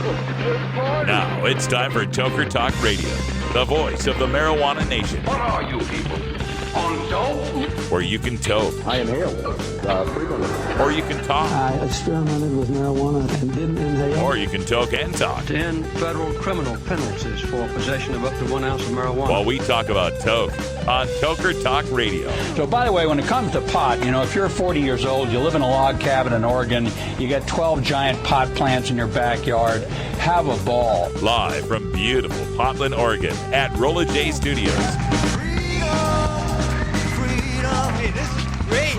Now it's time for Toker Talk Radio, the voice of the marijuana nation. What are you people? On dope? Where you can toke. I inhale frequently. Or you can talk. I experimented with marijuana and didn't inhale. Or you can toke and talk. 10 federal criminal penalties for possession of up to 1 ounce of marijuana. While we talk about toke on Toker Talk Radio. So, by the way, when it comes to pot, if you're 40 years old, you live in a log cabin in Oregon, you got 12 giant pot plants in your backyard, have a ball. Live from beautiful Portland, Oregon at Rolla J Studios. Hey, this is great.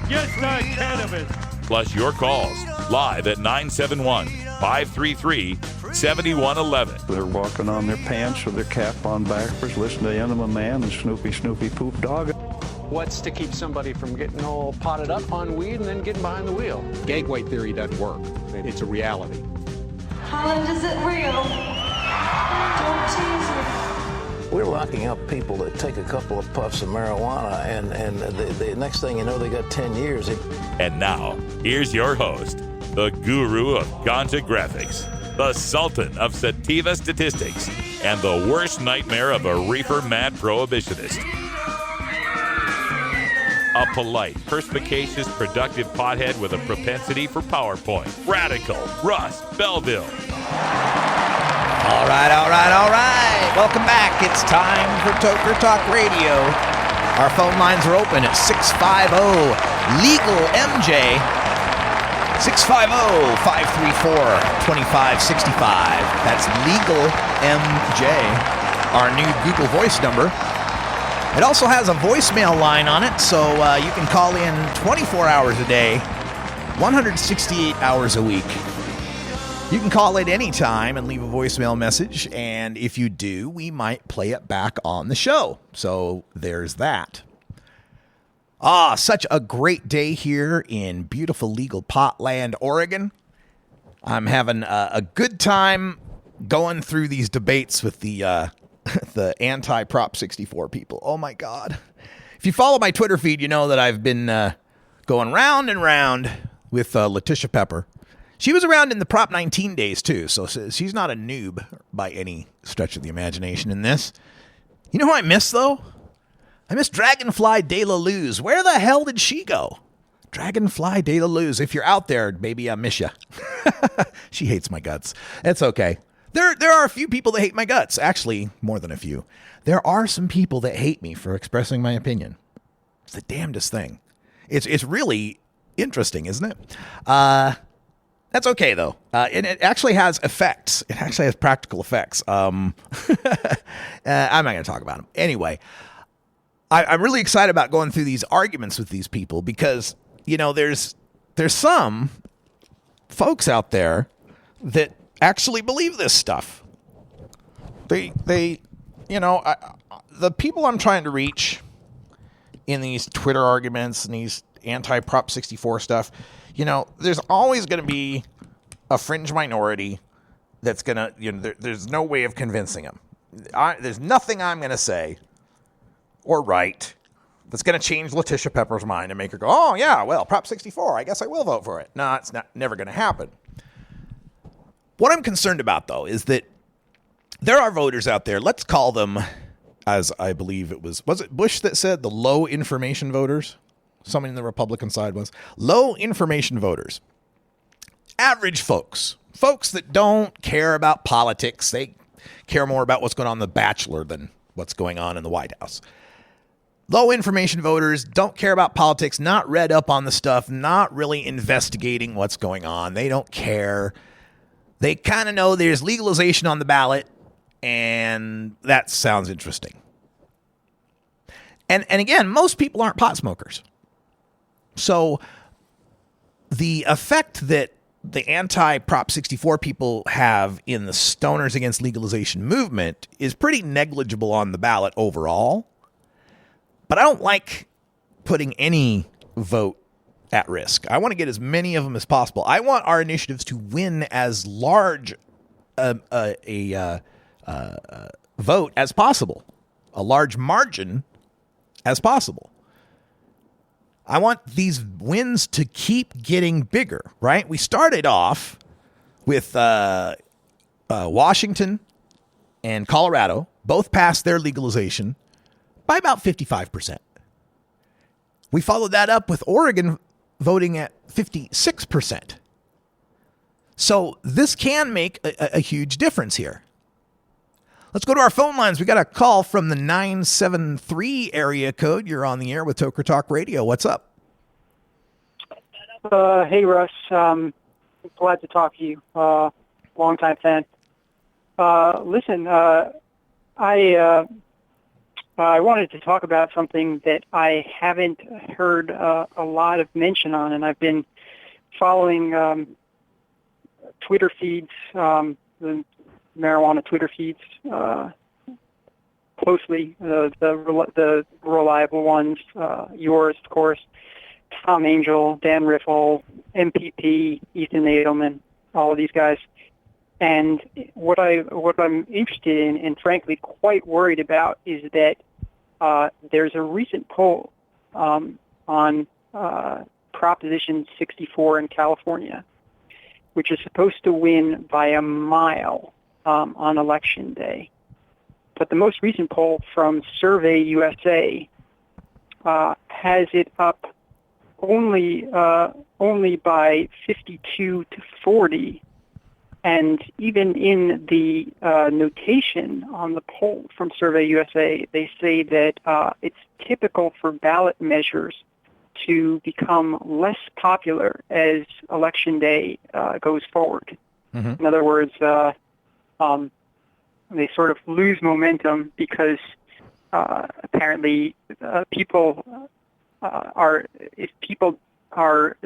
Just not cannabis. Plus your calls live at 971-533-7111. They're walking on their pants with their cap on backwards, listening to Enema Man and Snoopy Poop Dog. What's to keep somebody from getting all potted up on weed and then getting behind the wheel? Gateway theory doesn't work. It's a reality. Holland, is it real? Don't tease me. We're locking up people that take a couple of puffs of marijuana, and the next thing you know, they got 10 years. And now, here's your host, the guru of ganja graphics, the sultan of sativa statistics, and the worst nightmare of a reefer-mad prohibitionist. A polite, perspicacious, productive pothead with a propensity for PowerPoint. Radical Russ Belville. All right. Welcome back. It's time for Toker Talk Radio. Our phone lines are open at 650-LEGAL-MJ. 650-534-2565. That's LEGAL-MJ, our new Google Voice number. It also has a voicemail line on it, so you can call in 24 hours a day, 168 hours a week. You can call it any time and leave a voicemail message, and if you do, we might play it back on the show. So there's that. Such a great day here in beautiful legal Potland, Oregon. I'm having a good time going through these debates with the anti-Prop 64 people. Oh my God. If you follow my Twitter feed, you know that I've been going round and round with Letitia Pepper. She was around in the Prop 19 days, too, so she's not a noob by any stretch of the imagination in this. You know who I miss, though? I miss Dragonfly De La Luz. Where the hell did she go? Dragonfly De La Luz. If you're out there, baby, I miss you. She hates my guts. It's okay. There are a few people that hate my guts. Actually, more than a few. There are some people that hate me for expressing my opinion. It's the damnedest thing. It's really interesting, isn't it? That's okay, though. And it actually has effects. It actually has practical effects. I'm not going to talk about them. Anyway, I'm really excited about going through these arguments with these people because, there's some folks out there that actually believe this stuff. The people I'm trying to reach in these Twitter arguments and these anti-Prop 64 stuff, there's always going to be a fringe minority that's going to, there's no way of convincing them. There's nothing I'm going to say or write that's going to change Letitia Pepper's mind and make her go, oh, yeah, well, Prop 64, I guess I will vote for it. No, it's never going to happen. What I'm concerned about, though, is that there are voters out there, let's call them, as I believe was it Bush that said the low information voters? Someone in the Republican side was low information voters, average folks that don't care about politics. They care more about what's going on in The Bachelor than what's going on in the White House. Low information voters don't care about politics, not read up on the stuff, not really investigating what's going on. They don't care. They kind of know there's legalization on the ballot, and that sounds interesting. And again, most people aren't pot smokers. So the effect that the anti-Prop 64 people have in the Stoners Against Legalization movement is pretty negligible on the ballot overall. But I don't like putting any vote at risk. I want to get as many of them as possible. I want our initiatives to win as large a vote as possible, a large margin as possible. I want these wins to keep getting bigger, right? We started off with Washington and Colorado both passed their legalization by about 55%. We followed that up with Oregon voting at 56%. So this can make a huge difference here. Let's go to our phone lines. We got a call from the 973 area code. You're on the air with Toker Talk Radio. What's up? Hey, Russ. Glad to talk to you. Longtime fan. Listen, I wanted to talk about something that I haven't heard a lot of mention on, and I've been following Twitter feeds, the marijuana Twitter feeds, closely, the reliable ones, yours, of course, Tom Angel, Dan Riffle, MPP, Ethan Edelman, all of these guys. And what I'm interested in, and frankly quite worried about, is that there's a recent poll on Proposition 64 in California, which is supposed to win by a mile on Election Day. But the most recent poll from Survey USA has it up only by 52 to 40. And even in the notation on the poll from Survey USA, they say that it's typical for ballot measures to become less popular as Election Day goes forward. Mm-hmm. In other words, they sort of lose momentum because apparently people aren't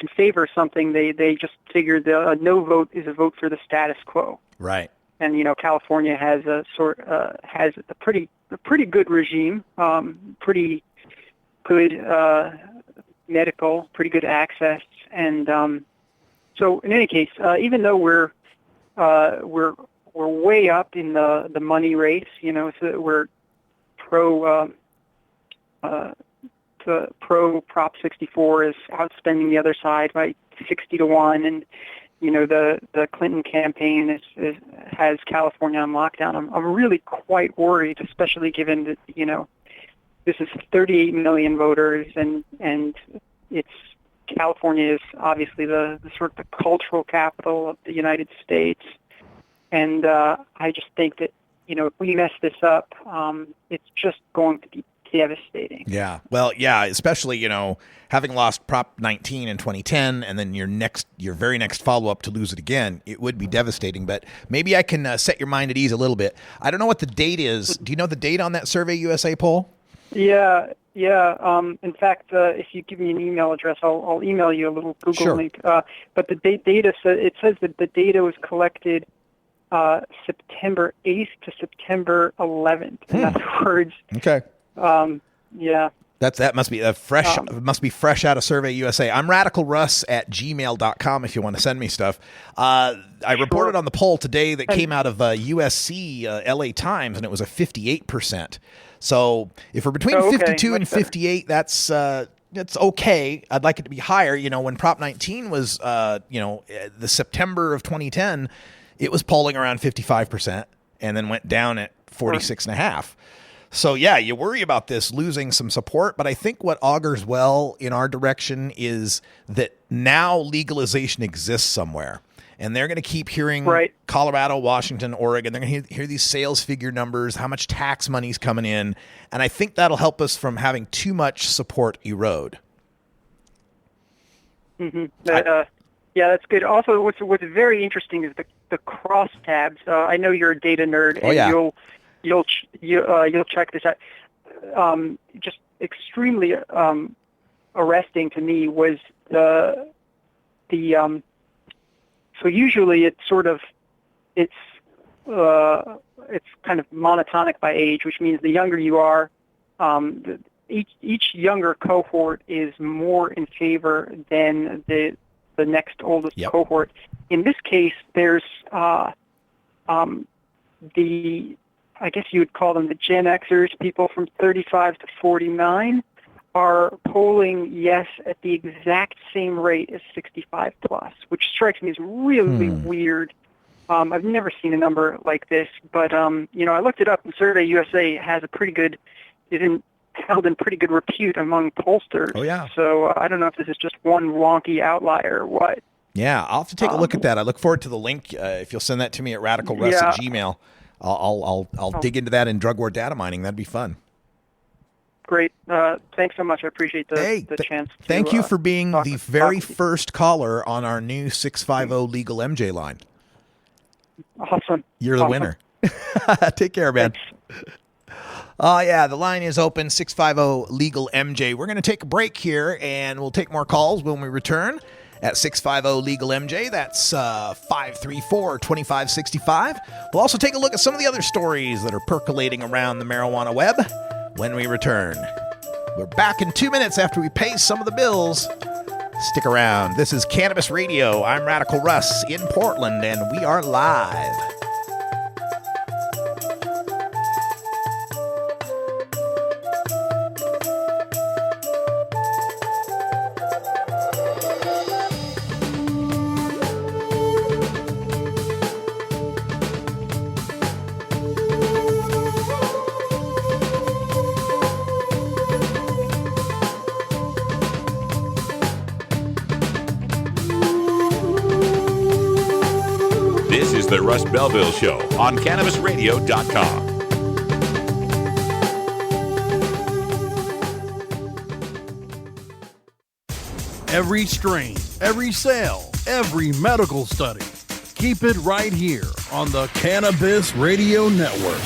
in favor of something, they just figure the no vote is a vote for the status quo. Right. And California has a pretty good regime, pretty good medical, pretty good access, and so in any case, even though we're way up in the money race, so we're pro Prop 64 is outspending the other side by 60-1, and the Clinton campaign has California on lockdown. I'm really quite worried, especially given that this is 38 million voters, and it's California is obviously the sort of the cultural capital of the United States, and I just think that if we mess this up, it's just going to be devastating. Yeah. Well, yeah, especially, having lost Prop 19 in 2010 and then your very next follow-up to lose it again, it would be devastating. But maybe I can set your mind at ease a little bit. I don't know what the date is. Do you know the date on that Survey USA poll? Yeah. In fact, if you give me an email address, I'll email you a little Google link. But the data says that the data was collected September 8th to September 11th. In other words, okay. Yeah. That must be fresh. Must be fresh out of Survey USA. I'm radicalruss@gmail.com if you want to send me stuff. I reported on the poll today that came out of USC LA Times, and it was a 58%. So if we're between 52 and 58, that's okay. I'd like it to be higher. When Prop 19 was, the September of 2010, it was polling around 55%, and then went down at 46.5%. So, yeah, you worry about this losing some support, but I think what augurs well in our direction is that now legalization exists somewhere, and they're going to keep hearing Colorado, Washington, Oregon. They're going to hear these sales figure numbers, how much tax money's coming in, and I think that'll help us from having too much support erode. Mm-hmm. Yeah, that's good. Also, what's very interesting is the crosstabs. I know you're a data nerd, and you'll check this out. Just extremely arresting to me was the so usually it's kind of monotonic by age, which means the younger you are, each younger cohort is more in favor than the next oldest cohort. In this case, there's I guess you would call them the Gen Xers, people from 35 to 49, are polling yes at the exact same rate as 65 plus, which strikes me as really weird. I've never seen a number like this, but I looked it up, and Survey USA has a pretty good, held in pretty good repute among pollsters. Oh, yeah. So I don't know if this is just one wonky outlier or what. Yeah, I'll have to take a look at that. I look forward to the link. If you'll send that to me at radicalruss@gmail, I'll dig into that in drug war data mining. That'd be fun. Great. Thanks so much. I appreciate the chance. Thank you for being the very first caller on our new 650 Legal MJ line. Awesome. You're the winner. Take care, man. Yeah, the line is open, 650 Legal MJ. We're going to take a break here, and we'll take more calls when we return at 650 Legal MJ. That's 534-2565. We'll also take a look at some of the other stories that are percolating around the marijuana web when we return. We're back in 2 minutes after we pay some of the bills. Stick around. This is Cannabis Radio. I'm Radical Russ in Portland, and we are live. The Russ Belville Show on CannabisRadio.com. Every strain, every sale, every medical study. Keep it right here on the Cannabis Radio Network.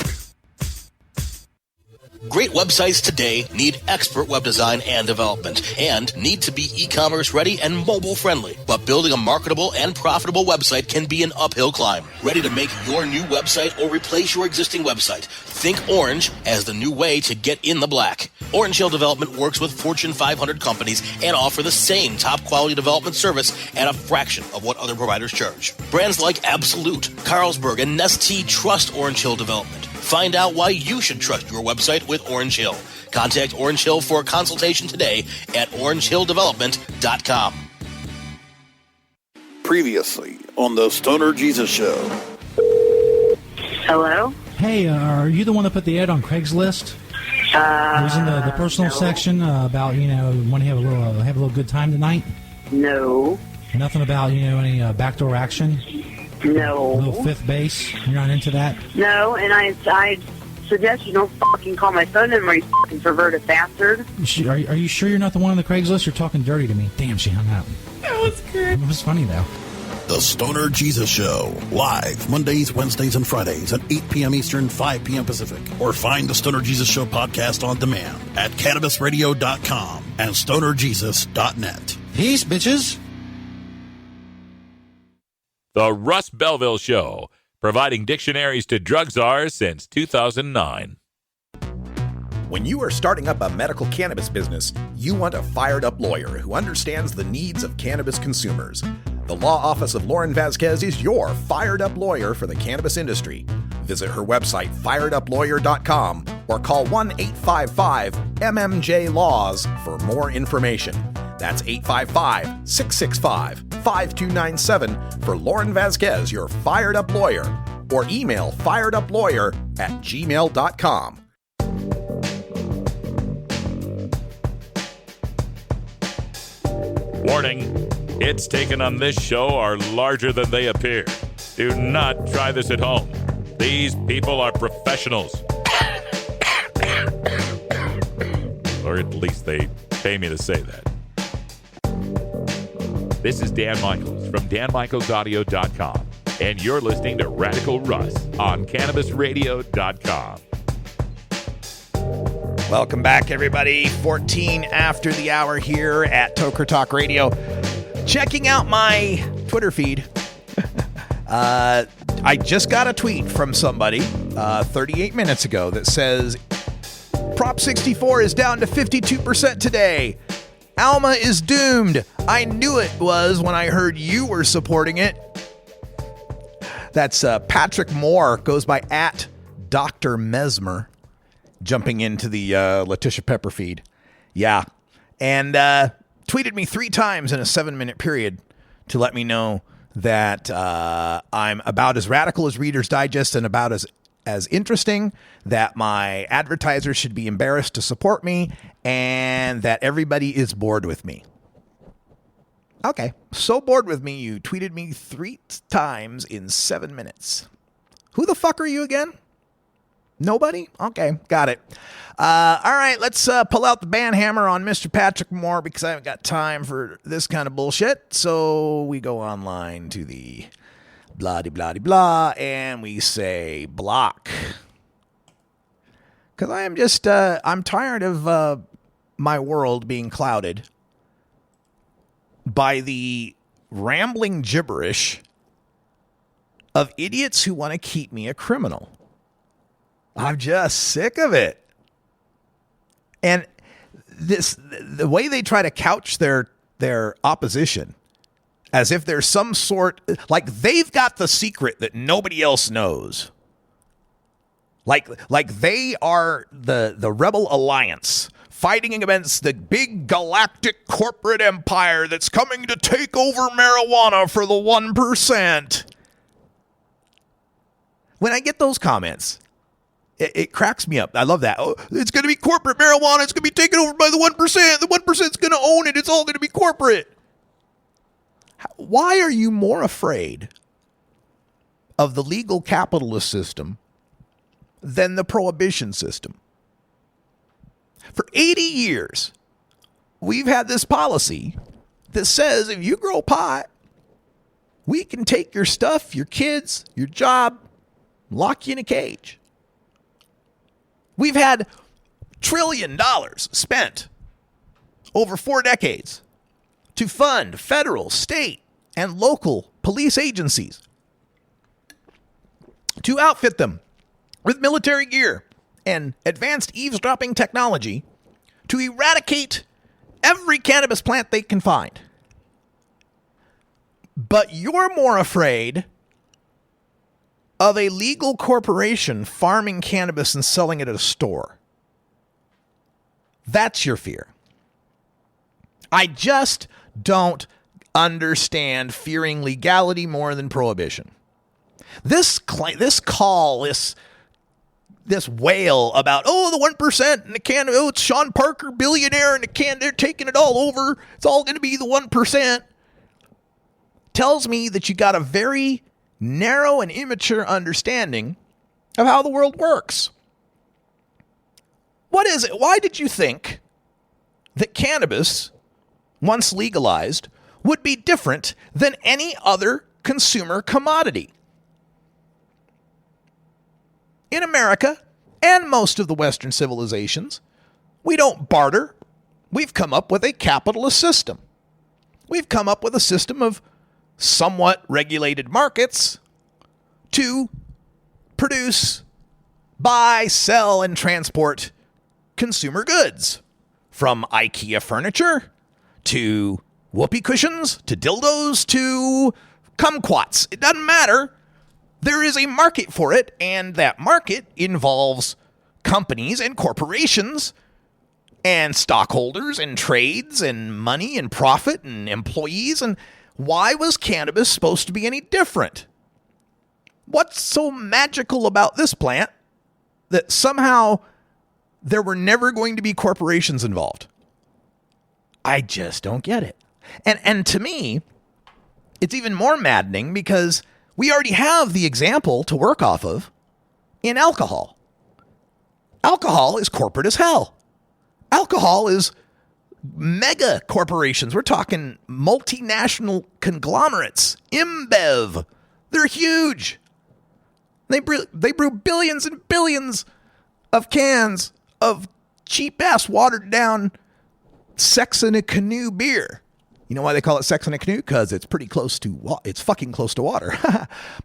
Great websites today need expert web design and development and need to be e-commerce ready and mobile friendly. But building a marketable and profitable website can be an uphill climb. Ready to make your new website or replace your existing website? Think Orange as the new way to get in the black. Orange Hill Development works with Fortune 500 companies and offer the same top quality development service at a fraction of what other providers charge. Brands like Absolute, Carlsberg, and Nestea trust Orange Hill Development. Find out why you should trust your website with Orange Hill. Contact Orange Hill for a consultation today at orangehilldevelopment.com. Previously on the Stoner Jesus Show. Hello? Hey, are you the one that put the ad on Craigslist? It was in the personal section about, want to have a little good time tonight? No. Nothing about, any backdoor action? No. A little fifth base? You're not into that? No, and I suggest you don't fucking call my phone number, you fucking perverted bastard. Are you sure you're not the one on the Craigslist? You're talking dirty to me. Damn, she hung up. That was good. It was funny, though. The Stoner Jesus Show. Live Mondays, Wednesdays, and Fridays at 8 p.m. Eastern, 5 p.m. Pacific. Or find the Stoner Jesus Show podcast on demand at CannabisRadio.com and StonerJesus.net. Peace, bitches. The Russ Belville Show, providing dictionaries to drug czars since 2009. When you are starting up a medical cannabis business, you want a fired-up lawyer who understands the needs of cannabis consumers. The law office of Lauren Vasquez is your fired-up lawyer for the cannabis industry. Visit her website, fireduplawyer.com, or call 1-855-MMJ-LAWS for more information. That's 855-665-5297 for Lauren Vasquez, your fired-up lawyer, or email fireduplawyer@gmail.com. Warning, hits taken on this show are larger than they appear. Do not try this at home. These people are professionals. Or at least they pay me to say that. This is Dan Michaels from danmichaelsaudio.com, and you're listening to Radical Russ on CannabisRadio.com. Welcome back, everybody. 14 after the hour here at Toker Talk Radio. Checking out my Twitter feed. I just got a tweet from somebody 38 minutes ago that says, Prop 64 is down to 52% today. Alma is doomed. I knew it was when I heard you were supporting it. That's Patrick Moore, goes by @Dr. Mesmer, jumping into the Letitia Pepper feed. Yeah, and tweeted me 3 times in a 7-minute period to let me know that I'm about as radical as Reader's Digest and about as interesting, that my advertisers should be embarrassed to support me, and that everybody is bored with me. Okay, so bored with me, you tweeted me 3 times in 7 minutes. Who the fuck are you again? Nobody? Okay, got it. All right, let's pull out the band hammer on Mr. Patrick Moore because I haven't got time for this kind of bullshit. So we go online to the blah-de-blah-de-blah, and we say block. Because I am just, I'm tired of my world being clouded by the rambling gibberish of idiots who want to keep me a criminal. I'm just sick of it. And the way they try to couch their opposition as if there's some sort, like they've got the secret that nobody else knows. Like they are the Rebel Alliance fighting against the big galactic corporate empire that's coming to take over marijuana for the 1%. When I get those comments, it cracks me up. I love that. Oh, it's going to be corporate marijuana. It's going to be taken over by the 1%. The 1% is going to own it. It's all going to be corporate. Why are you more afraid of the legal capitalist system than the prohibition system? For 80 years, we've had this policy that says if you grow pot, we can take your stuff, your kids, your job, lock you in a cage. We've had $1 trillion spent over 4 decades to fund federal, state, and local police agencies to outfit them with military gear and advanced eavesdropping technology to eradicate every cannabis plant they can find. But you're more afraid of a legal corporation farming cannabis and selling it at a store. That's your fear. I just don't understand fearing legality more than prohibition. This wail about, oh, the 1% and the can, oh, it's Sean Parker, billionaire, and they're taking it all over. It's all going to be the 1%. Tells me that you got a very narrow and immature understanding of how the world works. What is it? Why did you think that cannabis, once legalized, would be different than any other consumer commodity? In America and most of the Western civilizations, we don't barter. We've come up with a capitalist system. We've come up with a system of somewhat regulated markets to produce, buy, sell, and transport consumer goods. From IKEA furniture to whoopee cushions to dildos to kumquats. It doesn't matter. There is a market for it, and that market involves companies and corporations and stockholders and trades and money and profit and employees. And why was cannabis supposed to be any different? What's so magical about this plant that somehow there were never going to be corporations involved? I just don't get it. And to me, it's even more maddening because we already have the example to work off of in alcohol. Alcohol is corporate as hell. Alcohol is mega corporations. We're talking multinational conglomerates. InBev. They're huge. They brew billions and billions of cans of cheap-ass, watered-down Sex in a Canoe beer. You know why they call it Sex in a Canoe? Because it's pretty close to, it's fucking close to water.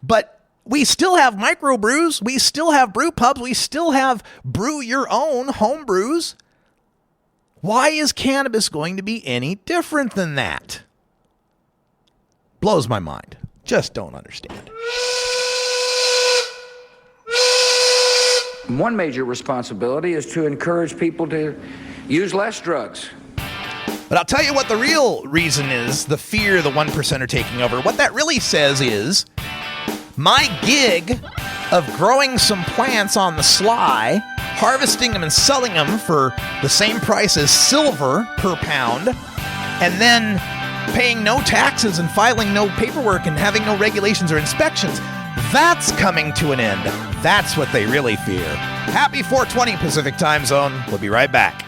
But we still have microbrews. We still have brew pubs. We still have brew your own home brews. Why is cannabis going to be any different than that? Blows my mind. Just don't understand. One major responsibility is to encourage people to use less drugs. But I'll tell you what the real reason is, the fear the 1% are taking over. What that really says is my gig of growing some plants on the sly, harvesting them and selling them for the same price as silver per pound, and then paying no taxes and filing no paperwork and having no regulations or inspections, that's coming to an end. That's what they really fear. Happy 420 Pacific Time Zone. We'll be right back.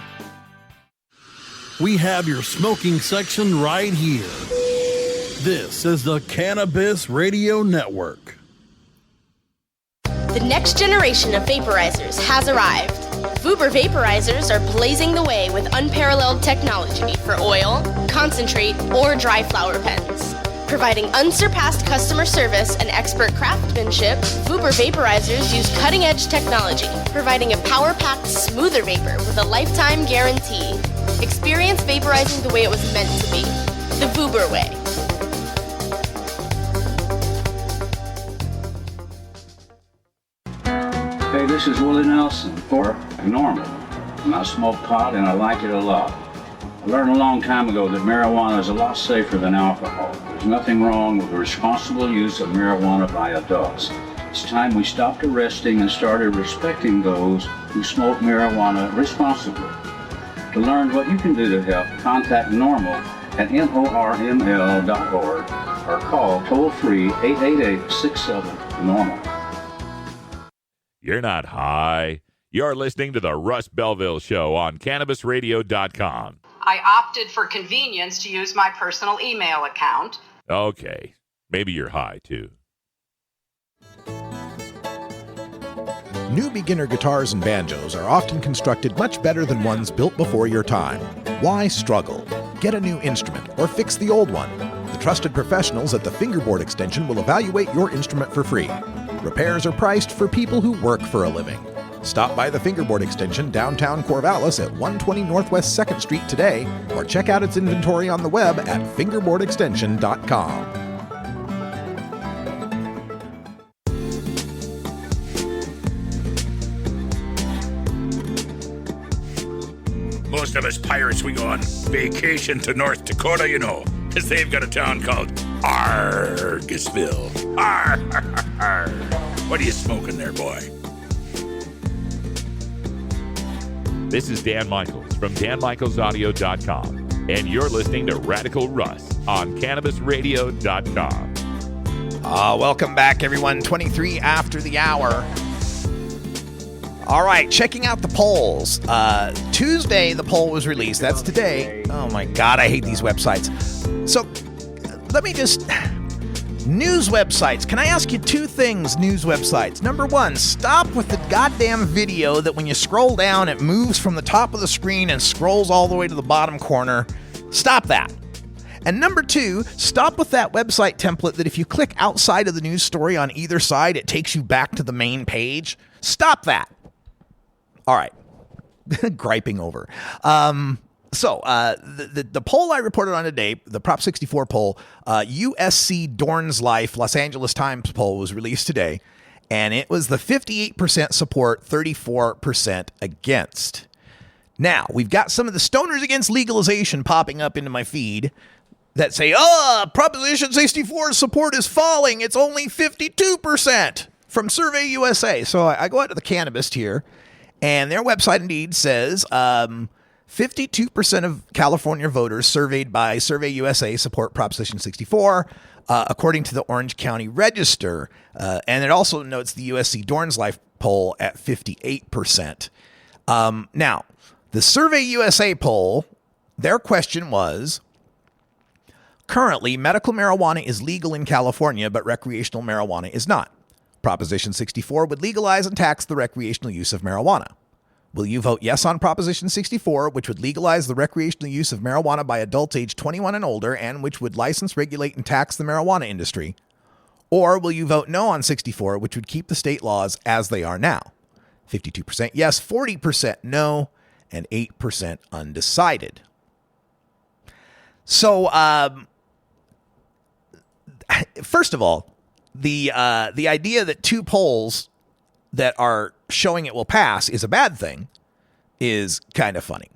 We have your smoking section right here. This is the Cannabis Radio Network. The next generation of vaporizers has arrived. Vuber vaporizers are blazing the way with unparalleled technology for oil, concentrate, or dry flower pens. Providing unsurpassed customer service and expert craftsmanship, Vuber vaporizers use cutting-edge technology, providing a power-packed, smoother vapor with a lifetime guarantee. Experience vaporizing the way it was meant to be. The Vuber way. Hey, this is Willie Nelson for Normal. And I smoke pot and I like it a lot. I learned a long time ago that marijuana is a lot safer than alcohol. There's nothing wrong with the responsible use of marijuana by adults. It's time we stopped arresting and started respecting those who smoke marijuana responsibly. To learn what you can do to help, contact NORML at NORML.org or call toll-free 888-67-NORMAL. You're not high. You're listening to the Russ Belville Show on CannabisRadio.com. I opted for convenience to use my personal email account. Okay. Maybe you're high, too. New beginner guitars and banjos are often constructed much better than ones built before your time. Why struggle? Get a new instrument or fix the old one. The trusted professionals at the Fingerboard Extension will evaluate your instrument for free. Repairs are priced for people who work for a living. Stop by the Fingerboard Extension downtown Corvallis at 120 Northwest 2nd Street today, or check out its inventory on the web at fingerboardextension.com. Most of us pirates, we go on vacation to North Dakota, you know, because they've got a town called Argusville. Arr, arr, arr. What are you smoking there, boy? This is Dan Michaels from danmichaelsaudio.com, and you're listening to Radical Russ on CannabisRadio.com. Welcome back, everyone. 23 after the hour. All right, checking out the polls. Tuesday, the poll was released. That's today. Oh, my God, I hate these websites. So let me just... News websites. Can I ask you two things, news websites? Number one, stop with the goddamn video that when you scroll down, it moves from the top of the screen and scrolls all the way to the bottom corner. Stop that. And number two, stop with that website template that if you click outside of the news story on either side, it takes you back to the main page. Stop that. All right. Griping over. So the poll I reported on today, the Prop 64 poll, USC Dorn's Life Los Angeles Times poll was released today, and it was the 58% support, 34% against. Now, we've got some of the stoners against legalization popping up into my feed that say, Proposition 64 support is falling. It's only 52% from Survey USA. So I go out to the Cannabist here, and their website indeed says 52% of California voters surveyed by Survey USA support Proposition 64, according to the Orange County Register. And it also notes the USC Dorn's Life poll at 58%. Now, the Survey USA poll, their question was, currently, medical marijuana is legal in California, but recreational marijuana is not. Proposition 64 would legalize and tax the recreational use of marijuana. Will you vote yes on Proposition 64, which would legalize the recreational use of marijuana by adults age 21 and older and which would license, regulate, and tax the marijuana industry? Or will you vote no on 64, which would keep the state laws as they are now? 52% yes, 40% no, and 8% undecided. So, first of all, the idea that two polls that are showing it will pass is a bad thing is kind of funny.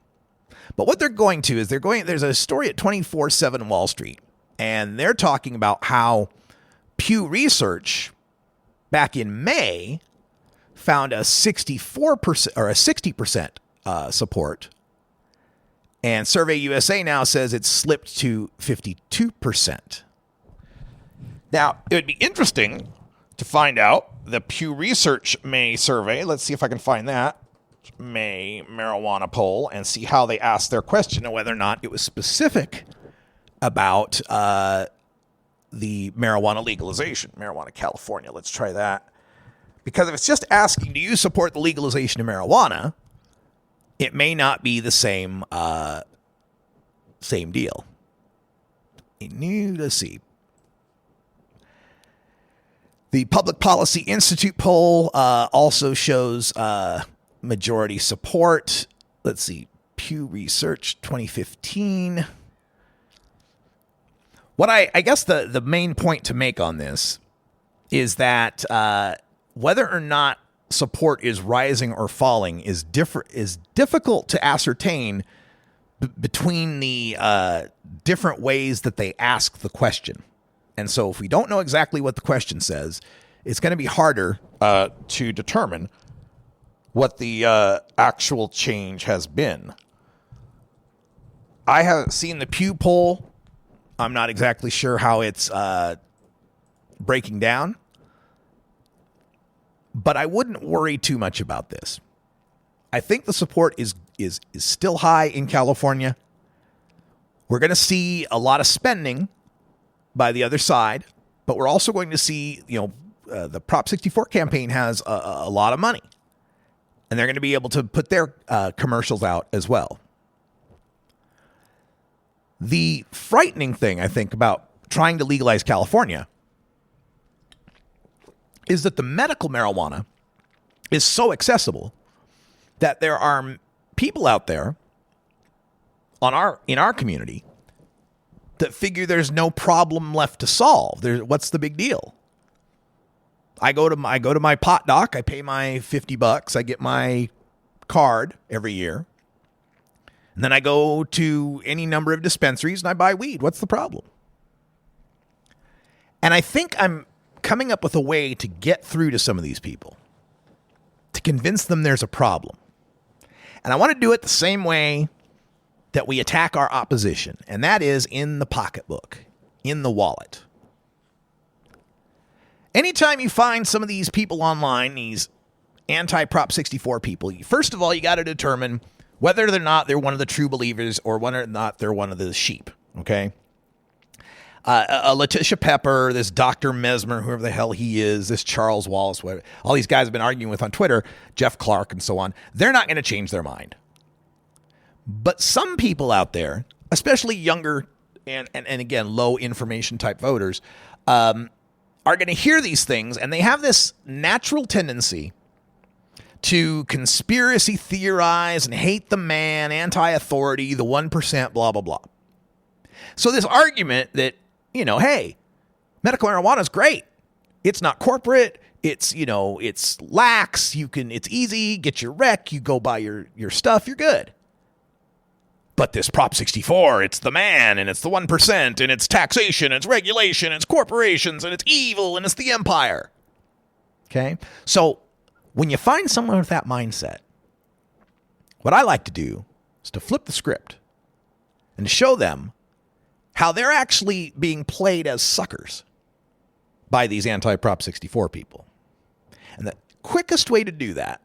But what they're going to is there's a story at 24/7 Wall Street, and they're talking about how Pew Research back in May found a 64% or a 60% support. And Survey USA now says it's slipped to 52%. Now, it would be interesting to find out the Pew Research May survey. Let's see if I can find that. May marijuana poll and see how they asked their question and whether or not it was specific about the marijuana legalization. Marijuana California. Let's try that. Because if it's just asking, do you support the legalization of marijuana, it may not be the same deal. Let's see. The Public Policy Institute poll also shows majority support. Let's see. Pew Research 2015. What I guess the main point to make on this is that whether or not support is rising or falling is difficult to ascertain between the different ways that they ask the question. And so if we don't know exactly what the question says, it's going to be harder to determine what the actual change has been. I haven't seen the Pew poll. I'm not exactly sure how it's breaking down. But I wouldn't worry too much about this. I think the support is still high in California. We're going to see a lot of spending by the other side, but we're also going to see, the Prop 64 campaign has a lot of money, and they're going to be able to put their commercials out as well. The frightening thing, I think, about trying to legalize California is that the medical marijuana is so accessible that there are people out there in our community that figure there's no problem left to solve. What's the big deal? I go to my pot doc, I pay my $50, I get my card every year, and then I go to any number of dispensaries and I buy weed. What's the problem? And I think I'm coming up with a way to get through to some of these people, to convince them there's a problem. And I want to do it the same way that we attack our opposition, and that is in the pocketbook, in the wallet. Anytime you find some of these people online, these anti-Prop 64 people, first of all, you got to determine whether or not they're one of the true believers or whether or not they're one of the sheep, okay? Letitia Pepper, this Dr. Mesmer, whoever the hell he is, this Charles Wallace, whatever, all these guys have been arguing with on Twitter, Jeff Clark and so on, they're not going to change their mind. But some people out there, especially younger and again, low information type voters, are going to hear these things, and they have this natural tendency to conspiracy theorize and hate the man, anti-authority, the 1%, blah, blah, blah. So this argument that, hey, medical marijuana is great. It's not corporate. It's, it's lax. It's easy. Get your rec. You go buy your stuff. You're good. But this Prop 64, it's the man, and it's the 1%, and it's taxation, it's regulation, it's corporations, and it's evil, and it's the empire. Okay? So when you find someone with that mindset, what I like to do is to flip the script and show them how they're actually being played as suckers by these anti-Prop 64 people. And the quickest way to do that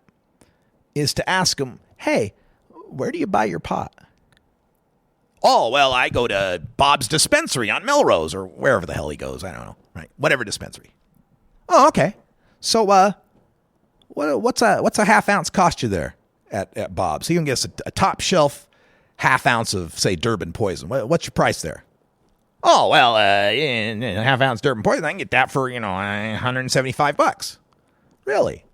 is to ask them, hey, where do you buy your pot? Oh, well, I go to Bob's Dispensary on Melrose or wherever the hell he goes. I don't know. Right. Whatever dispensary. Oh, okay. So what's a half ounce cost you there at Bob's? So you can get a top shelf half ounce of, say, Durban poison. What's your price there? Oh, well, in a half ounce Durban poison, I can get that for, $175. Really?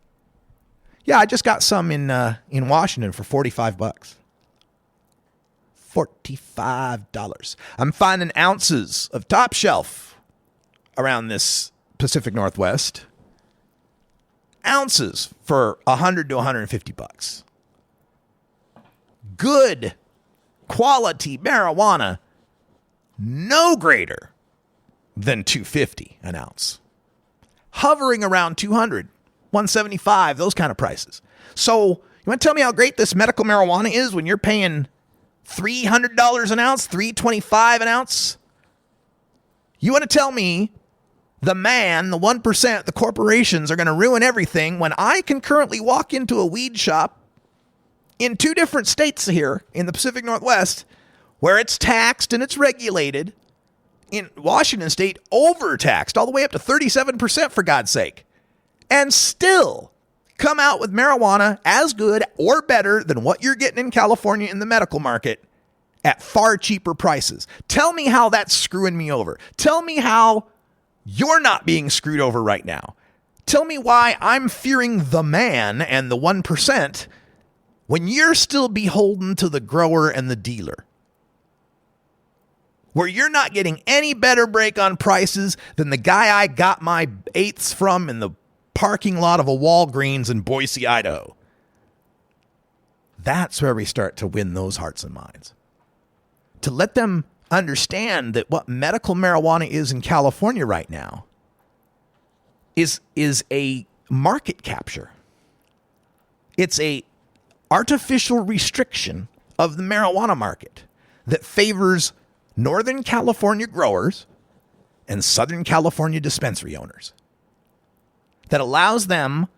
Yeah, I just got some in Washington for $45. $45. I'm finding ounces of top shelf around this Pacific Northwest. Ounces for $100 to $150. Good quality marijuana no greater than $2.50 an ounce. Hovering around $200, $175, those kind of prices. So you want to tell me how great this medical marijuana is when you're paying $300 an ounce, $325 an ounce? You want to tell me the 1%, the corporations are going to ruin everything when I can currently walk into a weed shop in 2 different states here in the Pacific Northwest where it's taxed and it's regulated. In Washington State, overtaxed all the way up to 37%, for God's sake, and still come out with marijuana as good or better than what you're getting in California in the medical market at far cheaper prices. Tell me how that's screwing me over. Tell me how you're not being screwed over right now. Tell me why I'm fearing the man and the 1% when you're still beholden to the grower and the dealer, where you're not getting any better break on prices than the guy I got my eighths from in the parking lot of a Walgreens in Boise, Idaho. That's where we start to win those hearts and minds. To let them understand that what medical marijuana is in California right now is a market capture. It's a artificial restriction of the marijuana market that favors Northern California growers and Southern California dispensary owners, that allows them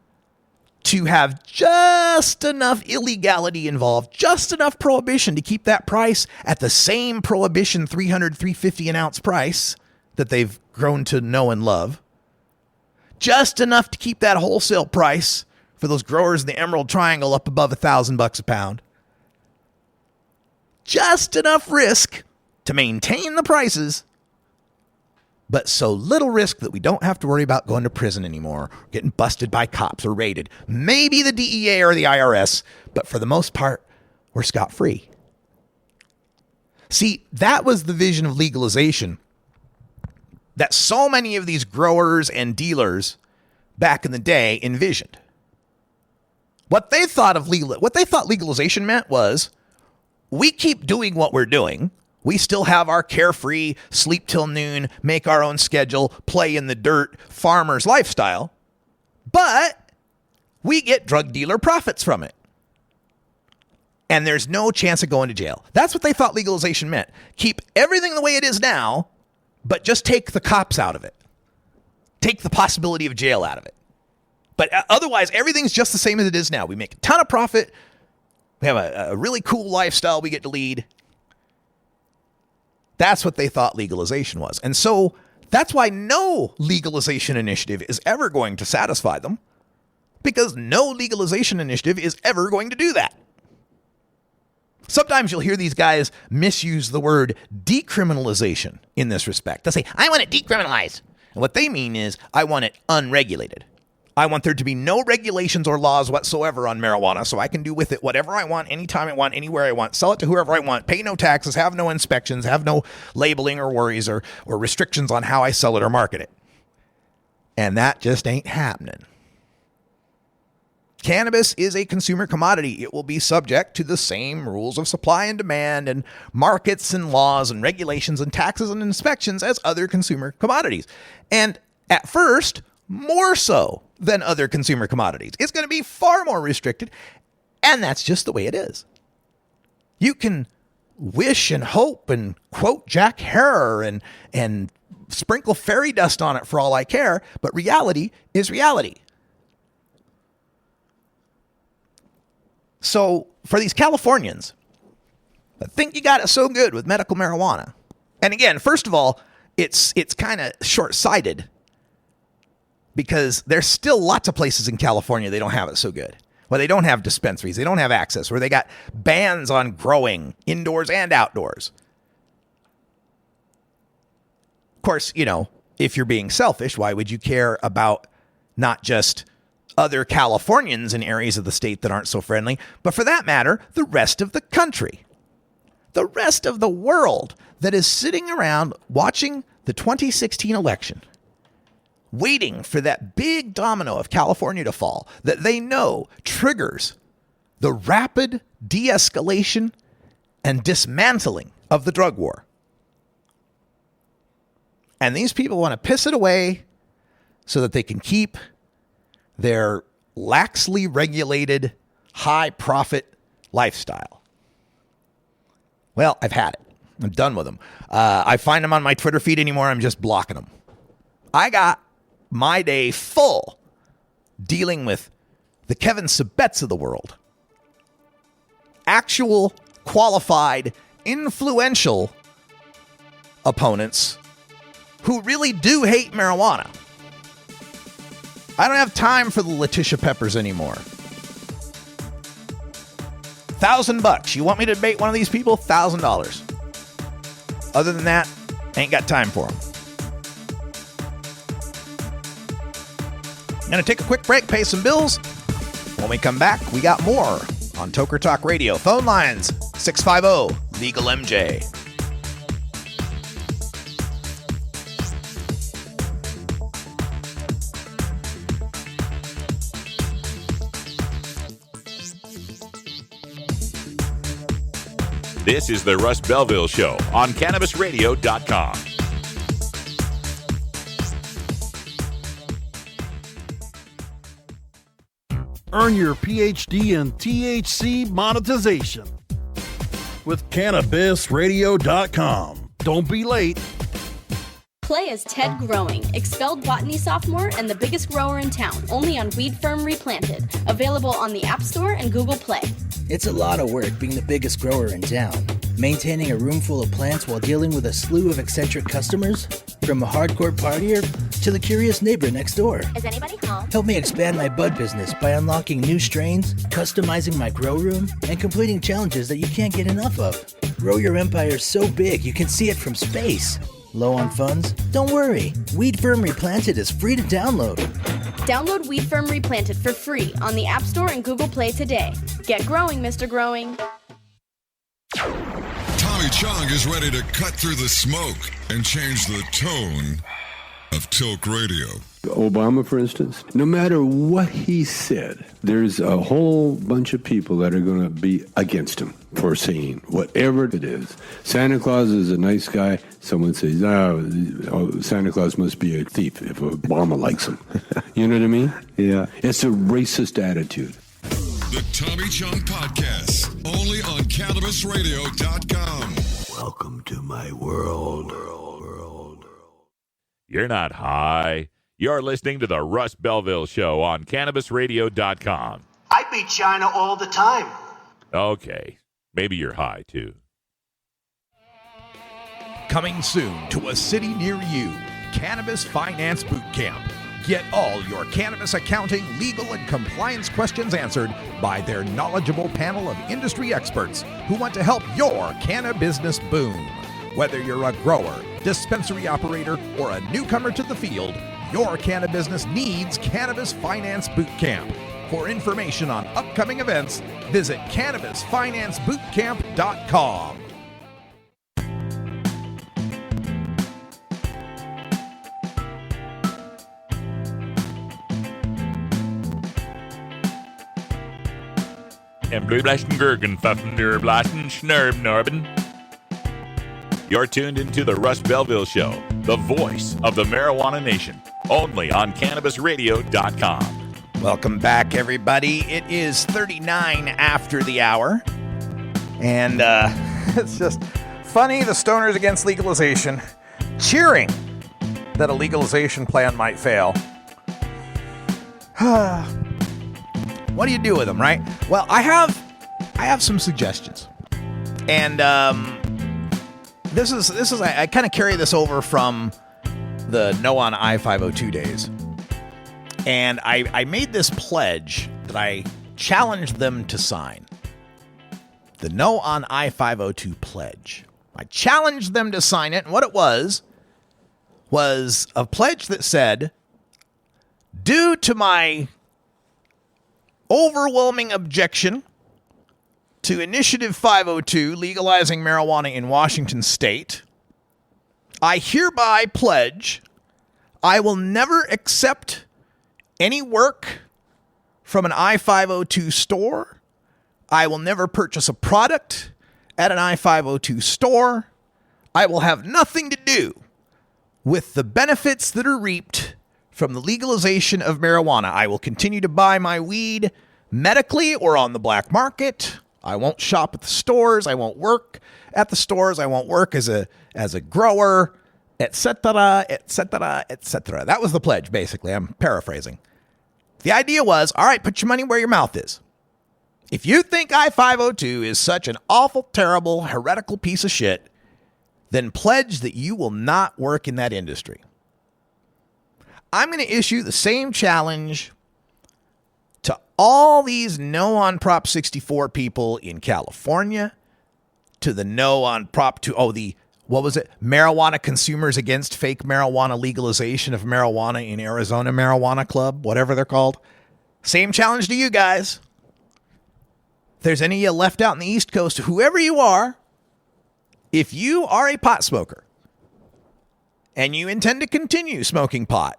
to have just enough illegality involved, just enough prohibition to keep that price at the same prohibition $300, $350 an ounce price that they've grown to know and love, just enough to keep that wholesale price for those growers in the Emerald Triangle up above $1,000 a pound, just enough risk to maintain the prices, but so little risk that we don't have to worry about going to prison anymore, getting busted by cops or raided. Maybe the DEA or the IRS, but for the most part, we're scot-free. See, that was the vision of legalization that so many of these growers and dealers back in the day envisioned. What they thought legalization meant was, we keep doing what we're doing. We still have our carefree, sleep till noon, make our own schedule, play in the dirt, farmer's lifestyle, but we get drug dealer profits from it. And there's no chance of going to jail. That's what they thought legalization meant. Keep everything the way it is now, but just take the cops out of it. Take the possibility of jail out of it. But otherwise, everything's just the same as it is now. We make a ton of profit. We have a really cool lifestyle we get to lead. That's what they thought legalization was. And so that's why no legalization initiative is ever going to satisfy them, because no legalization initiative is ever going to do that. Sometimes you'll hear these guys misuse the word decriminalization in this respect. They'll say, I want it decriminalized. And what they mean is, I want it unregulated. I want there to be no regulations or laws whatsoever on marijuana, so I can do with it whatever I want, anytime I want, anywhere I want, sell it to whoever I want, pay no taxes, have no inspections, have no labeling or worries or restrictions on how I sell it or market it. And that just ain't happening. Cannabis is a consumer commodity. It will be subject to the same rules of supply and demand and markets and laws and regulations and taxes and inspections as other consumer commodities. And at first, more so than other consumer commodities. It's going to be far more restricted, and that's just the way it is. You can wish and hope and quote Jack Herer and sprinkle fairy dust on it for all I care, but reality is reality. So for these Californians that think you got it so good with medical marijuana, and again, first of all, it's kind of short-sighted, because there's still lots of places in California they don't have it so good. Well, they don't have dispensaries, they don't have access, where they got bans on growing indoors and outdoors. Of course, if you're being selfish, why would you care about not just other Californians in areas of the state that aren't so friendly, but for that matter, the rest of the country, the rest of the world that is sitting around watching the 2016 election, waiting for that big domino of California to fall that they know triggers the rapid de-escalation and dismantling of the drug war. And these people want to piss it away so that they can keep their laxly regulated, high-profit lifestyle. Well, I've had it. I'm done with them. I find them on my Twitter feed anymore. I'm just blocking them. I got my day full dealing with the Kevin Sabets of the world. Actual, qualified, influential opponents who really do hate marijuana. I don't have time for the Letitia Peppers anymore. $1,000. You want me to debate one of these people? $1,000. Other than that, ain't got time for them. I'm going to take a quick break, pay some bills. When we come back, we got more on Toker Talk Radio. Phone lines, 650-LEGAL-MJ. This is the Russ Belville Show on CannabisRadio.com. Earn your PhD in THC monetization with CannabisRadio.com. Don't be late. Play as Ted Growing, expelled botany sophomore and the biggest grower in town, only on Weed Firm Replanted. Available on the App Store and Google Play. It's a lot of work being the biggest grower in town. Maintaining a room full of plants while dealing with a slew of eccentric customers? From a hardcore partier to the curious neighbor next door. Is anybody home? Help me expand my bud business by unlocking new strains, customizing my grow room, and completing challenges that you can't get enough of. Grow your empire so big you can see it from space. Low on funds? Don't worry. Weed Firm Replanted is free to download. Download Weed Firm Replanted for free on the App Store and Google Play today. Get growing, Mr. Growing. Tommy Chong is ready to cut through the smoke and change the tone of Tilk Radio. Obama, for instance, no matter what he said, there's a whole bunch of people that are going to be against him for saying whatever it is. Santa Claus is a nice guy. Someone says, oh, Santa Claus must be a thief if Obama likes him. You know what I mean? Yeah. It's a racist attitude. The Tommy Chong Podcast, only on CannabisRadio.com. Welcome to my world. You're not high. You're listening to the Russ Belville Show on CannabisRadio.com. I beat China all the time. Okay, maybe you're high, too. Coming soon to a city near you, Cannabis Finance Boot Camp. Get all your cannabis accounting, legal, and compliance questions answered by their knowledgeable panel of industry experts who want to help your cannabis business boom. Whether you're a grower, dispensary operator, or a newcomer to the field, your cannabis business needs Cannabis Finance Boot Camp. For information on upcoming events, visit CannabisFinanceBootCamp.com. And blue blasten Gergen Pfaffen der Blasten Schnurb Norben. You're tuned into the Russ Belville Show, the voice of the marijuana nation, only on CannabisRadio.com. Welcome back, everybody. It is 39 after the hour. And it's just funny, the stoners against legalization, cheering that a legalization plan might fail. What do you do with them, right? Well, I have some suggestions. And this is I kind of carry this over from the No on I-502 days. And I made this pledge that I challenged them to sign. The No on I-502 pledge. I challenged them to sign it, and what it was a pledge that said, due to my overwhelming objection to Initiative 502 legalizing marijuana in Washington state, I hereby pledge I will never accept any work from an I-502 store. I will never purchase a product, at an I-502 store, I will have nothing to do with the benefits that are reaped from the legalization of marijuana. I will continue to buy my weed medically or on the black market. I won't shop at the stores. I won't work at the stores. I won't work as a grower, etc., etc., etc. That was the pledge, basically. I'm paraphrasing. The idea was, all right, put your money where your mouth is. If you think I-502 is such an awful, terrible, heretical piece of shit, then pledge that you will not work in that industry. I'm going to issue the same challenge to all these no on Prop 64 people in California, to the no on Prop 2, Marijuana Consumers Against Fake Marijuana Legalization of Marijuana in Arizona Marijuana Club, whatever they're called. Same challenge to you guys. If there's any of you left out in the East Coast, whoever you are, if you are a pot smoker and you intend to continue smoking pot,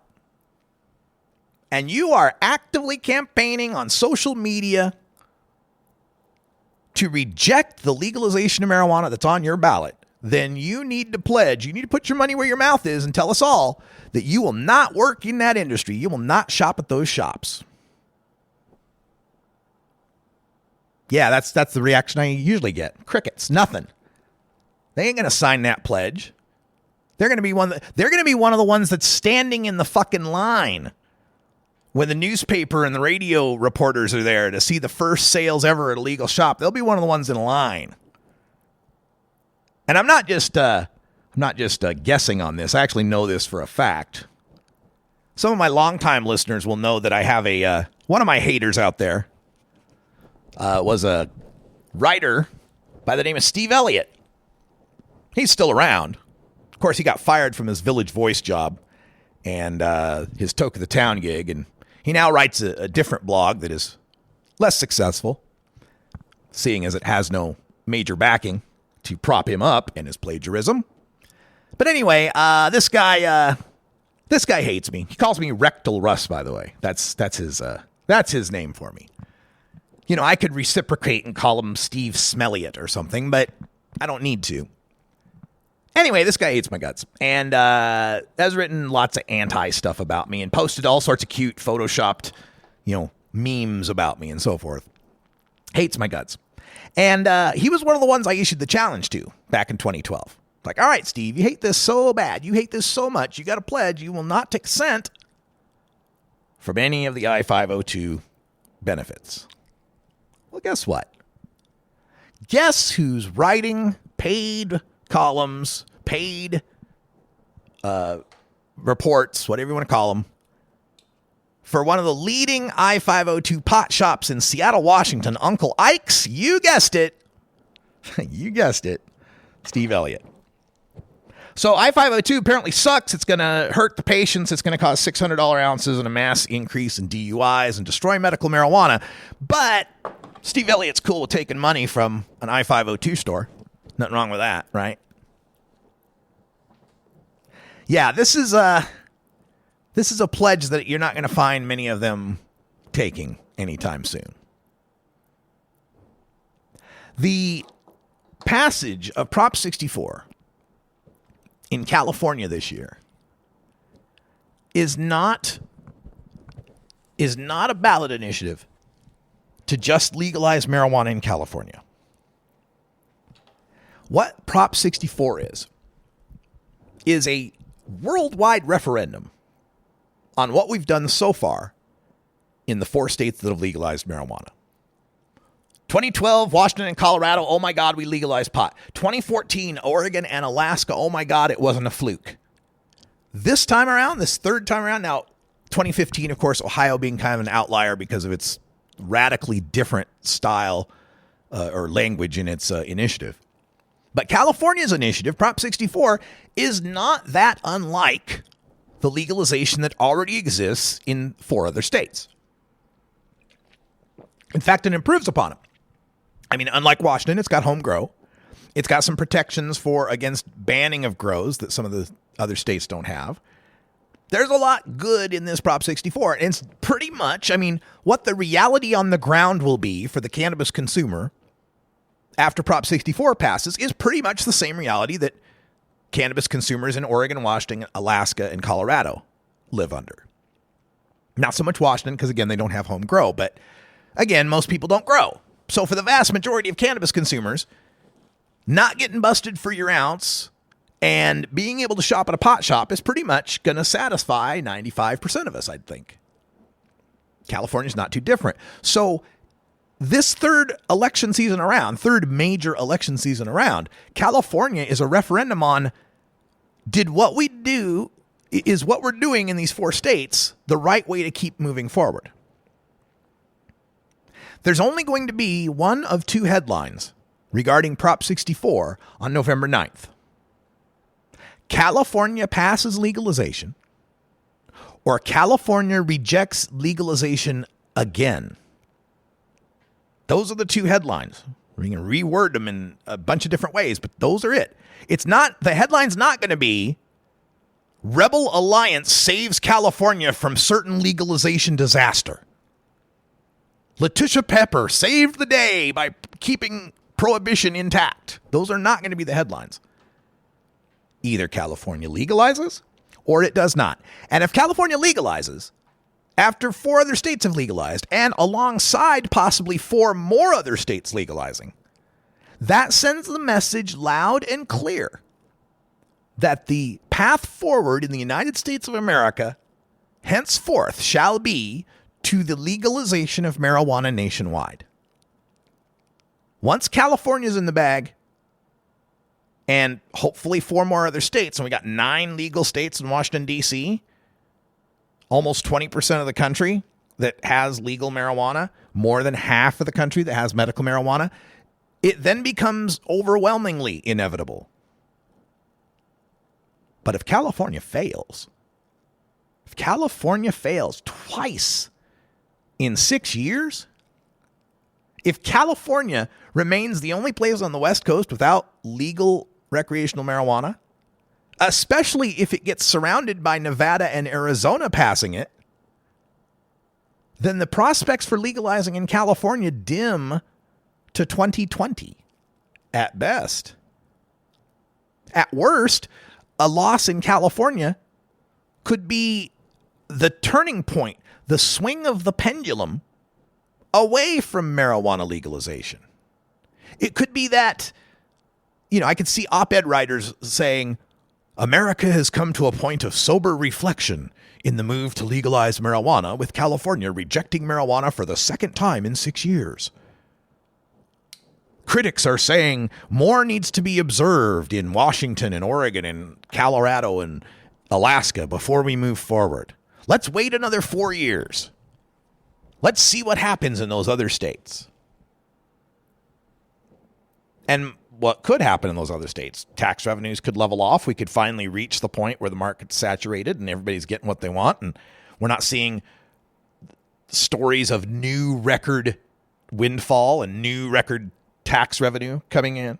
and you are actively campaigning on social media to reject the legalization of marijuana that's on your ballot, then you need to pledge, you need to put your money where your mouth is and tell us all that you will not work in that industry. You will not shop at those shops. Yeah, that's the reaction I usually get. Crickets, nothing. They ain't going to sign that pledge. They're going to be one of the ones that's standing in the fucking line when the newspaper and the radio reporters are there to see the first sales ever at a legal shop. They'll be one of the ones in line. And I'm not just guessing on this. I actually know this for a fact. Some of my longtime listeners will know that I have one of my haters out there was a writer by the name of Steve Elliott. He's still around. Of course, he got fired from his Village Voice job and his Toker the Town gig, and he now writes a different blog that is less successful, seeing as it has no major backing to prop him up in his plagiarism. But anyway, this guy hates me. He calls me Rectal Russ, by the way. That's his name for me. You know, I could reciprocate and call him Steve Smelliot or something, but I don't need to. Anyway, this guy hates my guts and has written lots of anti-stuff about me and posted all sorts of cute photoshopped, memes about me and so forth. Hates my guts. And he was one of the ones I issued the challenge to back in 2012. Like, all right, Steve, you hate this so bad. You hate this so much. You got to pledge you will not take a cent from any of the I-502 benefits. Well, guess what? Guess who's writing paid columns, paid reports, whatever you want to call them, for one of the leading I-502 pot shops in Seattle, Washington, Uncle Ike's? You guessed it. You guessed it. Steve Elliott. So I-502 apparently sucks. It's going to hurt the patients. It's going to cause $600 ounces and a mass increase in DUIs and destroy medical marijuana. But Steve Elliott's cool with taking money from an I-502 store. Nothing wrong with that, right? Yeah, this is a pledge that you're not going to find many of them taking anytime soon. The passage of Prop 64 in California this year is not a ballot initiative to just legalize marijuana in California. What Prop 64 is a worldwide referendum on what we've done so far in the 4 states that have legalized marijuana. 2012, Washington and Colorado, oh my God, we legalized pot. 2014, Oregon and Alaska, oh my God, it wasn't a fluke. This time around, this third time around, now 2015, of course, Ohio being kind of an outlier because of its radically different style or language in its initiative. But California's initiative, Prop 64, is not that unlike the legalization that already exists in 4 other states. In fact, it improves upon it. I mean, unlike Washington, it's got home grow. It's got some protections against banning of grows that some of the other states don't have. There's a lot good in this Prop 64. And it's pretty much, what the reality on the ground will be for the cannabis consumer after Prop 64 passes is pretty much the same reality that cannabis consumers in Oregon, Washington, Alaska, and Colorado live under. Not so much Washington because, again, they don't have home grow. But, again, most people don't grow. So for the vast majority of cannabis consumers, not getting busted for your ounce and being able to shop at a pot shop is pretty much going to satisfy 95% of us, I'd think. California's not too different. So this third major election season around, California is a referendum on, is what we're doing in these 4 states the right way to keep moving forward? There's only going to be one of 2 headlines regarding Prop 64 on November 9th. California passes legalization, or California rejects legalization again. Those are the 2 headlines. We can reword them in a bunch of different ways, but those are it. The headline's not going to be Rebel Alliance saves California from certain legalization disaster. Letitia Pepper saved the day by keeping prohibition intact. Those are not going to be the headlines. Either California legalizes or it does not. And if California legalizes, after 4 other states have legalized, and alongside possibly 4 more other states legalizing, that sends the message loud and clear that the path forward in the United States of America henceforth shall be to the legalization of marijuana nationwide. Once California's in the bag, and hopefully 4 more other states, and we got 9 legal states in Washington, D.C., almost 20% of the country that has legal marijuana, more than half of the country that has medical marijuana, it then becomes overwhelmingly inevitable. But if California fails twice in 6 years, if California remains the only place on the West Coast without legal recreational marijuana, especially if it gets surrounded by Nevada and Arizona passing it, then the prospects for legalizing in California dim to 2020 at best. At worst, a loss in California could be the turning point, the swing of the pendulum away from marijuana legalization. It could be that, I could see op-ed writers saying, America has come to a point of sober reflection in the move to legalize marijuana, with California rejecting marijuana for the second time in 6 years. Critics are saying more needs to be observed in Washington and Oregon and Colorado and Alaska before we move forward. Let's wait another 4 years. Let's see what happens in those other states. And what could happen in those other states? Tax revenues could level off. We could finally reach the point where the market's saturated and everybody's getting what they want. And we're not seeing stories of new record windfall and new record tax revenue coming in.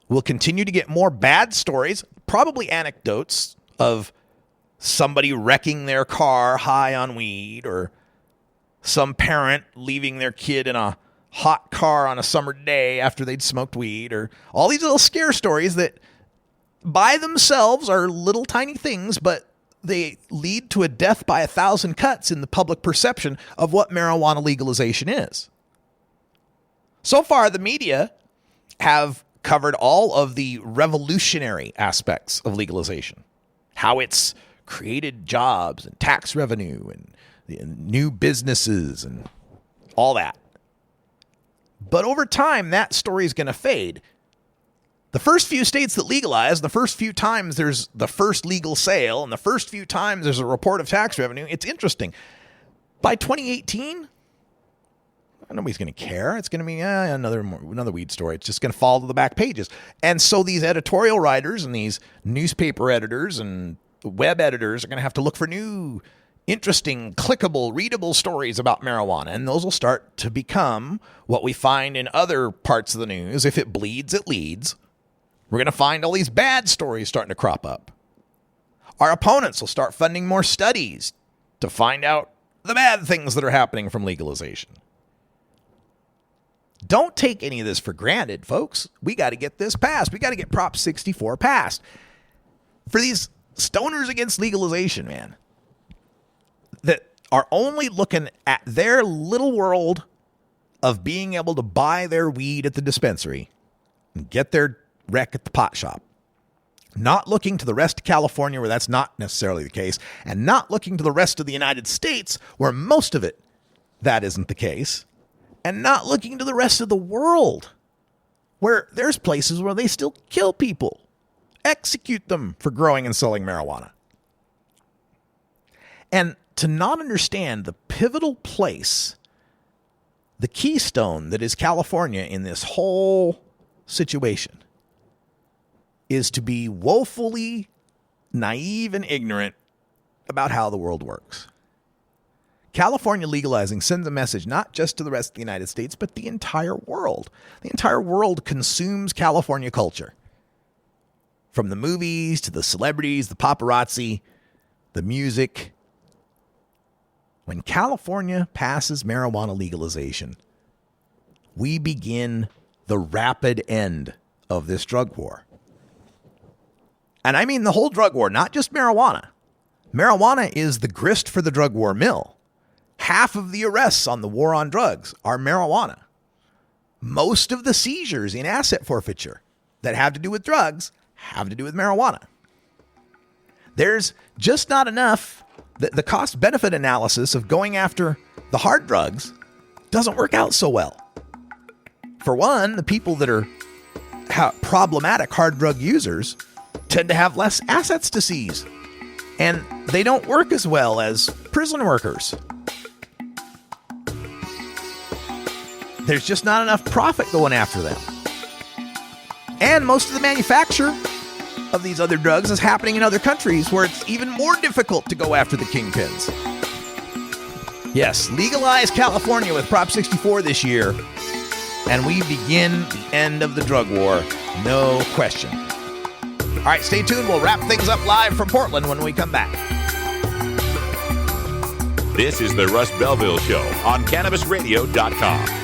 We'll continue to get more bad stories, probably anecdotes of somebody wrecking their car high on weed, or some parent leaving their kid in a hot car on a summer day after they'd smoked weed, or all these little scare stories that by themselves are little tiny things, but they lead to a death by 1,000 cuts in the public perception of what marijuana legalization is. So far, the media have covered all of the revolutionary aspects of legalization, how it's created jobs and tax revenue and new businesses and all that. But over time, that story is going to fade. The first few states that legalize, the first few times there's the first legal sale, and the first few times there's a report of tax revenue, it's interesting. By 2018, nobody's going to care. It's going to be another weed story. It's just going to fall to the back pages. And so these editorial writers and these newspaper editors and web editors are going to have to look for new, interesting, clickable, readable stories about marijuana. And those will start to become what we find in other parts of the news. If it bleeds, it leads. We're going to find all these bad stories starting to crop up. Our opponents will start funding more studies to find out the bad things that are happening from legalization. Don't take any of this for granted, folks. We got to get this passed. We got to get Prop 64 passed. For these stoners against legalization, man, that are only looking at their little world of being able to buy their weed at the dispensary and get their rec at the pot shop. Not looking to the rest of California where that's not necessarily the case, and not looking to the rest of the United States where most of it that isn't the case, and not looking to the rest of the world where there's places where they still kill people, execute them for growing and selling marijuana. And to not understand the pivotal place, the keystone that is California in this whole situation, is to be woefully naive and ignorant about how the world works. California legalizing sends a message not just to the rest of the United States, but the entire world. The entire world consumes California culture. From the movies to the celebrities, the paparazzi, the music. When California passes marijuana legalization, we begin the rapid end of this drug war. And I mean the whole drug war, not just marijuana. Marijuana is the grist for the drug war mill. Half of the arrests on the war on drugs are marijuana. Most of the seizures in asset forfeiture that have to do with drugs have to do with marijuana. There's just not enough. The cost-benefit analysis of going after the hard drugs doesn't work out so well. For one, the people that are problematic hard drug users tend to have less assets to seize, and they don't work as well as prison workers. There's just not enough profit going after them. And most of the manufacture of these other drugs is happening in other countries where it's even more difficult to go after the kingpins. Yes, legalize California with Prop 64 this year, and we begin the end of the drug war, no question. All right, stay tuned. We'll wrap things up live from Portland when we come back. This is the Russ Belville Show on CannabisRadio.com.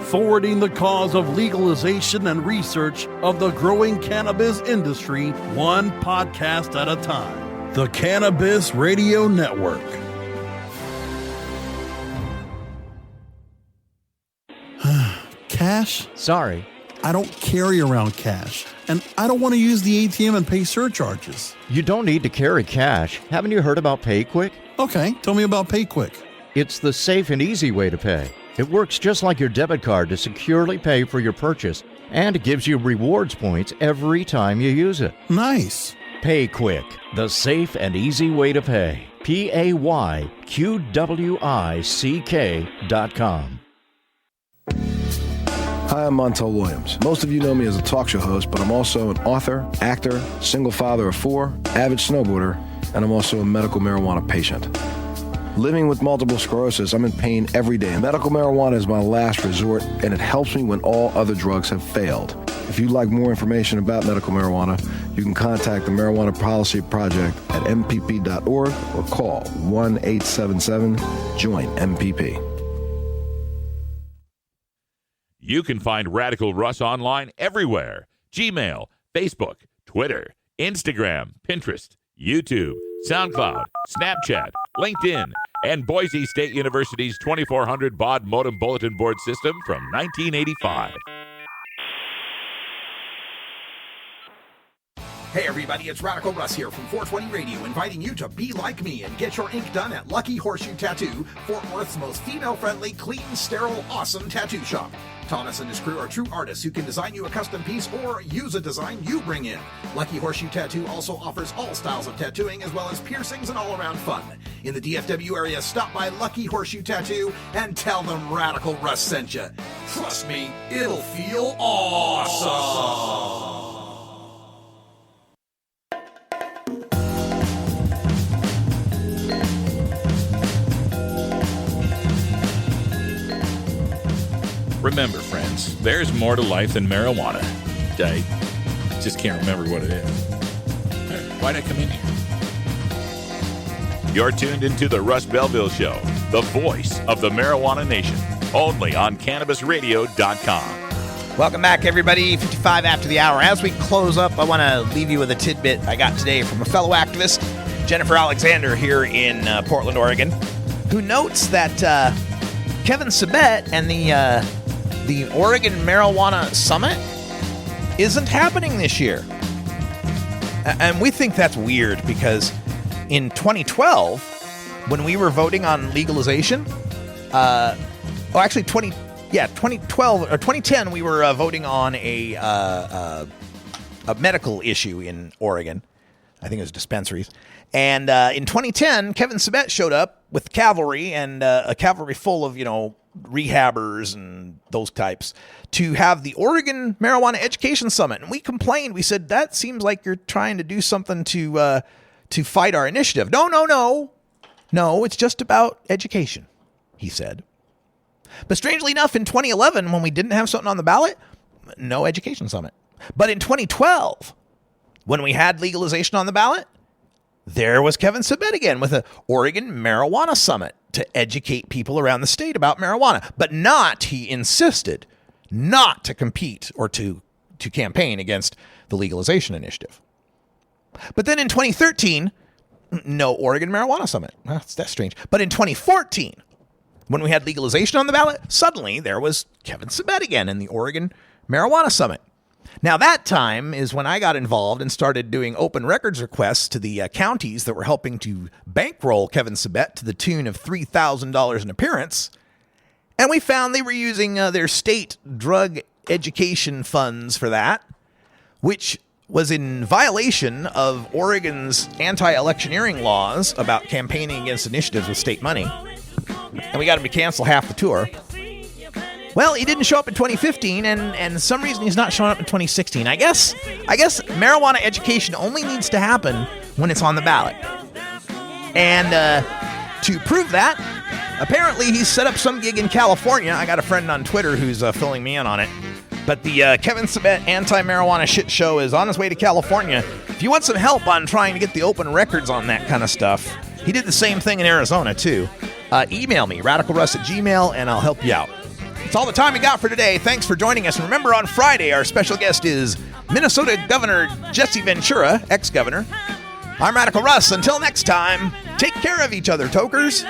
Forwarding the cause of legalization and research of the growing cannabis industry, one podcast at a time. The Cannabis Radio Network. Cash? Sorry. I don't carry around cash, and I don't want to use the ATM and pay surcharges. You don't need to carry cash. Haven't you heard about PayQuick? Okay, tell me about PayQuick. It's the safe and easy way to pay. It works just like your debit card to securely pay for your purchase, and it gives you rewards points every time you use it. Nice. PayQuick, the safe and easy way to pay. PayQuick.com. Hi, I'm Montel Williams. Most of you know me as a talk show host, but I'm also an author, actor, single father of 4, avid snowboarder, and I'm also a medical marijuana patient. Living with multiple sclerosis, I'm in pain every day. Medical marijuana is my last resort, and it helps me when all other drugs have failed. If you'd like more information about medical marijuana, you can contact the Marijuana Policy Project at mpp.org or call 1-877-JOIN-MPP. You can find Radical Russ online everywhere. Gmail, Facebook, Twitter, Instagram, Pinterest, YouTube, SoundCloud, Snapchat, LinkedIn, and Boise State University's 2400 baud modem bulletin board system from 1985. Hey everybody, it's Radical Russ here from 420 Radio, inviting you to be like me and get your ink done at Lucky Horseshoe Tattoo, Fort Worth's most female-friendly, clean, sterile, awesome tattoo shop. Thomas and his crew are true artists who can design you a custom piece or use a design you bring in. Lucky Horseshoe Tattoo also offers all styles of tattooing as well as piercings and all-around fun. In the DFW area, stop by Lucky Horseshoe Tattoo and tell them Radical Russ sent you. Trust me, it'll feel awesome. Remember, friends, there's more to life than marijuana. I just can't remember what it is. Why'd I come in here? You're tuned into the Russ Belville Show, the voice of the marijuana nation, only on CannabisRadio.com. Welcome back, everybody. 55 after the hour. As we close up, I want to leave you with a tidbit I got today from a fellow activist, Jennifer Alexander, here in Portland, Oregon, who notes that Kevin Sabet and the Oregon Marijuana Summit isn't happening this year. And we think that's weird because in 2012, when we were voting on legalization, 2012 or 2010, we were voting on a medical issue in Oregon. I think it was dispensaries. And in 2010, Kevin Sabet showed up with cavalry and a cavalry full of, rehabbers and those types to have the Oregon Marijuana Education Summit. And we complained. We said, that seems like you're trying to do something to fight our initiative. No, it's just about education, he said. But strangely enough, in 2011, when we didn't have something on the ballot, no education summit. But in 2012, when we had legalization on the ballot, there was Kevin Sabet again with an Oregon Marijuana Summit to educate people around the state about marijuana. But he insisted, not to compete or to campaign against the legalization initiative. But then in 2013, no Oregon Marijuana Summit. That's strange. But in 2014, when we had legalization on the ballot, suddenly there was Kevin Sabet again in the Oregon Marijuana Summit. Now, that time is when I got involved and started doing open records requests to the counties that were helping to bankroll Kevin Sabet to the tune of $3,000 an appearance. And we found they were using their state drug education funds for that, which was in violation of Oregon's anti-electioneering laws about campaigning against initiatives with state money. And we got him to cancel half the tour. Well, he didn't show up in 2015, and for some reason he's not showing up in 2016. I guess marijuana education only needs to happen when it's on the ballot. And to prove that, apparently he's set up some gig in California. I got a friend on Twitter who's filling me in on it. But the Kevin Sabet anti-marijuana shit show is on his way to California. If you want some help on trying to get the open records on that kind of stuff, he did the same thing in Arizona, too. Email me, radicalruss@gmail.com, and I'll help you out. That's all the time we got for today. Thanks for joining us. And remember, on Friday, our special guest is Minnesota Governor Jesse Ventura, ex-governor. I'm Radical Russ. Until next time, take care of each other, tokers.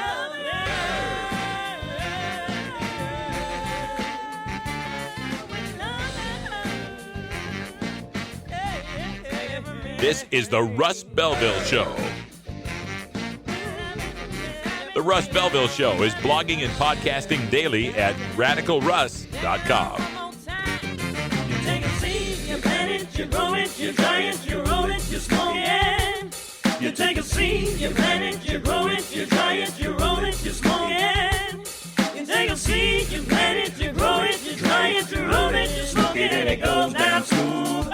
This is the Russ Belville Show. The Russ Belville Show is blogging and podcasting daily at RadicalRuss.com. You take a seed, you plant it, you grow it, you dry it, you roll it, you smoke it. You take a seed, you plant it, you grow it, you dry it, you roll it, you smoke it. You take a seed, you plant it, you grow it, you dry it, you roll it, you smoke it, and it goes down smooth.